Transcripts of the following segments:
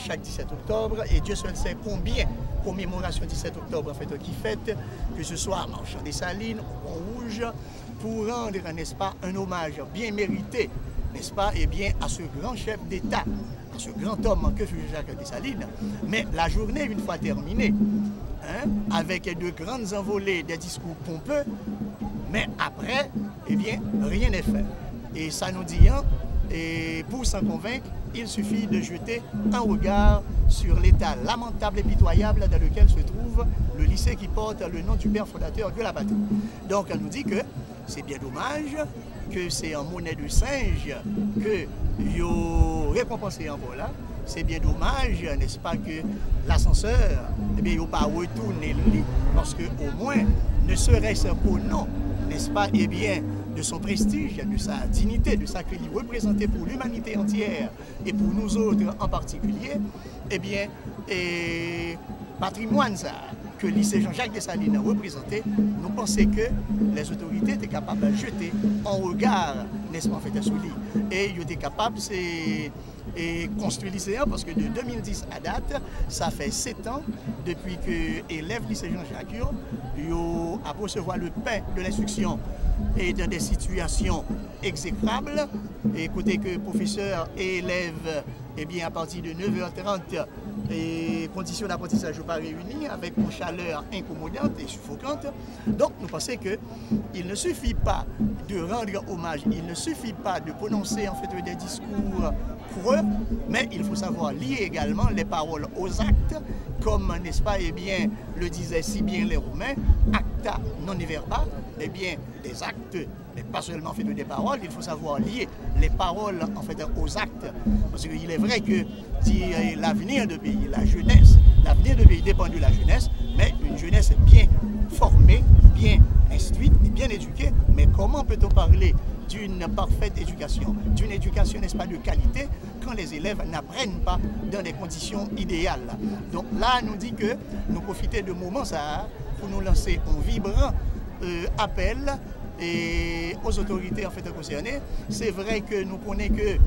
chaque 17 octobre et Dieu seul sait combien commémoration 17 octobre en fait qui fête, que ce soit à Marchand des Salines, au Pont-Rouge, pour rendre, n'est-ce pas, un hommage bien mérité, n'est-ce pas, et bien à ce grand chef d'État, à ce grand homme que fut Jacques Dessalines. Mais la journée, une fois terminée, avec de grandes envolées, des discours pompeux, mais après, eh bien, rien n'est fait. Et ça nous dit, et pour s'en convaincre, il suffit de jeter un regard sur l'état lamentable et pitoyable dans lequel se trouve le lycée qui porte le nom du père fondateur de la patrie. Donc, elle nous dit que c'est bien dommage, que c'est en monnaie de singe que yo récompensé en voilà. C'est bien dommage, n'est-ce pas, que l'ascenseur, eh bien, il n'a pas retourné le lit, parce qu'au moins, ne serait-ce qu'au nom, n'est-ce pas, eh bien, de son prestige, de sa dignité, de sa crédit représentée pour l'humanité entière et pour nous autres en particulier, eh bien, patrimoine ça, que le lycée Jean-Jacques Dessalines a représenté, nous pensons que les autorités étaient capables de jeter en regard, n'est-ce pas, en fait, sous lit. Et ils étaient capables, et construire lycéen parce que de 2010 à date, ça fait 7 ans depuis que élèves lycée Jean-Jacques a recevoir le pain de l'instruction et dans des situations exécrables. Et écoutez que professeurs et élèves, eh bien, à partir de 9h30, et conditions d'apprentissage pas réunies avec une chaleur incommodante et suffocante. Donc nous pensons qu'il ne suffit pas de rendre hommage, il ne suffit pas de prononcer en fait des discours creux, mais il faut savoir lier également les paroles aux actes, comme, n'est-ce pas, eh bien, le disaient si bien les Romains, acta non verba, eh bien, des actes, mais pas seulement en fait des paroles, il faut savoir lier les paroles en fait aux actes, parce qu'il est vrai que l'avenir de pays, la jeunesse, l'avenir de pays dépend de la jeunesse, mais une jeunesse bien formée, bien instruite et bien éduquée. Mais comment peut-on parler d'une parfaite éducation, d'une éducation, n'est-ce pas, de qualité, quand les élèves n'apprennent pas dans des conditions idéales? Donc là, nous dit que nous profitons de moments ça pour nous lancer un vibrant appel et aux autorités en fait concernées. C'est vrai que nous connaissons que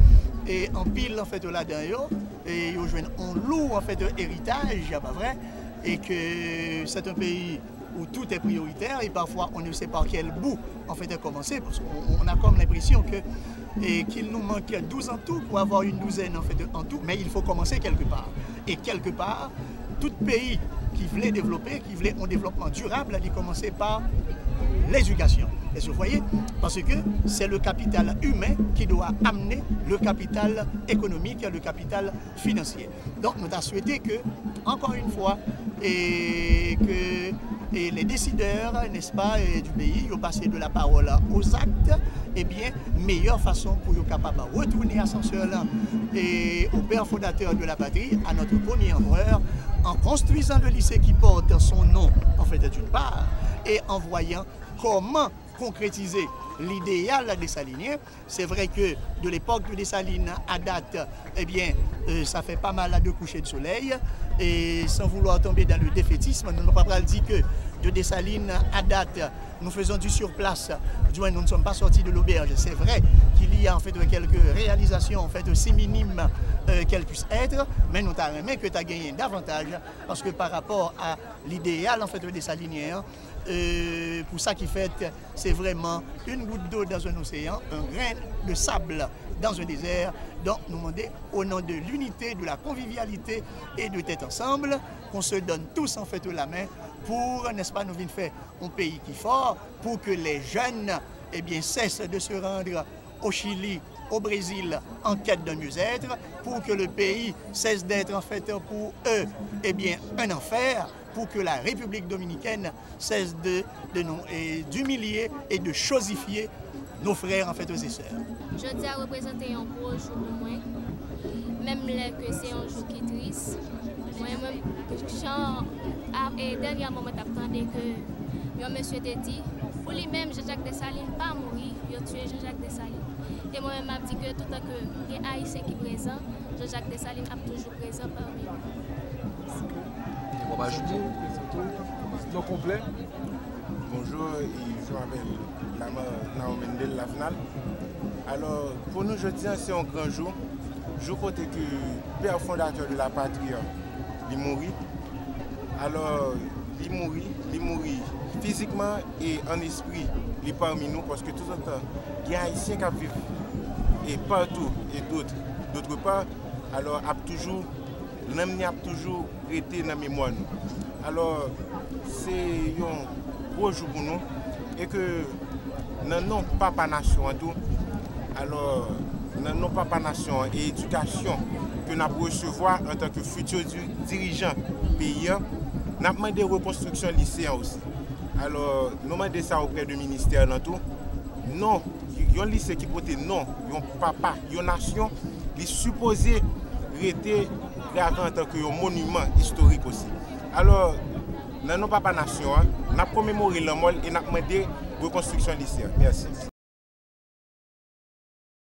en pile en fait là-dedans et ils jouent un lourd en fait héritage, pas vrai, et que c'est un pays où tout est prioritaire et parfois on ne sait par quel bout en fait commencer, parce qu'on a comme l'impression qu'il nous manque 12 en tout pour avoir une douzaine en fait en tout, mais il faut commencer quelque part. Et quelque part, tout pays qui voulait développer, qui voulait un développement durable, il commencer par l'éducation. Est-ce que vous voyez? Parce que c'est le capital humain qui doit amener le capital économique, le capital financier. Donc nous avons souhaité que, encore une fois, et les décideurs, n'est-ce pas, du pays, ils ont passé de la parole aux actes, et bien, meilleure façon pour être capable de retourner ascenseur là et au père fondateur de la patrie, à notre premier empereur, en construisant le lycée qui porte son nom, en fait, d'une part, et en voyant comment concrétiser l'idéal dessalinien. C'est vrai que de l'époque de Dessalines à date, eh bien, ça fait pas mal de coucher de soleil. Et sans vouloir tomber dans le défaitisme, nous ne pouvons pas dire que de Dessalines à date, nous faisons du surplace, du moins nous ne sommes pas sortis de l'auberge. C'est vrai qu'il y a en fait quelques réalisations en fait aussi minimes qu'elles puissent être, mais nous avons aimé que tu as gagné davantage, parce que par rapport à l'idéal en fait des salinières, pour ça qui fait, c'est vraiment une goutte d'eau dans un océan, un grain de sable dans un désert. Donc nous demandons au nom de l'unité, de la convivialité et de tête ensemble, qu'on se donne tous en fait la main pour, n'est-ce pas, nous venir faire un pays qui est fort, pour que les jeunes, eh bien, cessent de se rendre au Chili, au Brésil, en quête d'un mieux-être, pour que le pays cesse d'être en fait pour eux, eh bien, un enfer, pour que la République dominicaine cesse d'humilier et de chosifier nos frères en fait et sœurs. Je dis à représenter un beau jour pour moi, même que c'est un jour qui est triste. Moi-même, dernièrement, j'attendais que un monsieur te dit, pour lui-même, Jean-Jacques Dessalines pas mourir, il a tué Jean-Jacques Dessalines. Et moi-même, je dis que tout le temps que les Haïtiens qui sont présents, Jean-Jacques Dessalines est toujours présent parmi nous. Bon, bah, je dis, nom complet. Bonjour, je m'appelle Naomendel Lafnal. Alors, pour nous, je dis, c'est un grand jour je crois que le père fondateur de la patrie, il mourit. Alors, il mourit physiquement et en esprit, il est parmi nous, parce que tout le temps, il y a des Haïtiens qui vivent et partout, et d'autre part, alors, l'homme a toujours été dans la mémoire. Alors, c'est un gros jour pour nous, et que nous papa nation tout, alors, nous papa nation et éducation que nous avons recevoir en tant que futur dirigeant pays, nous avons demandé reconstruction lycéen aussi. Alors, nous avons demandé ça auprès du ministère dans tout. Non, il y a un lycée qui porte non, il y a un papa, il y a une nation, il est supposé rester gravé en tant que monument historique aussi. Alors, dans nos papa nation, nous avons commémoré la mort et nous avons demandé reconstruction lycéenne. Merci.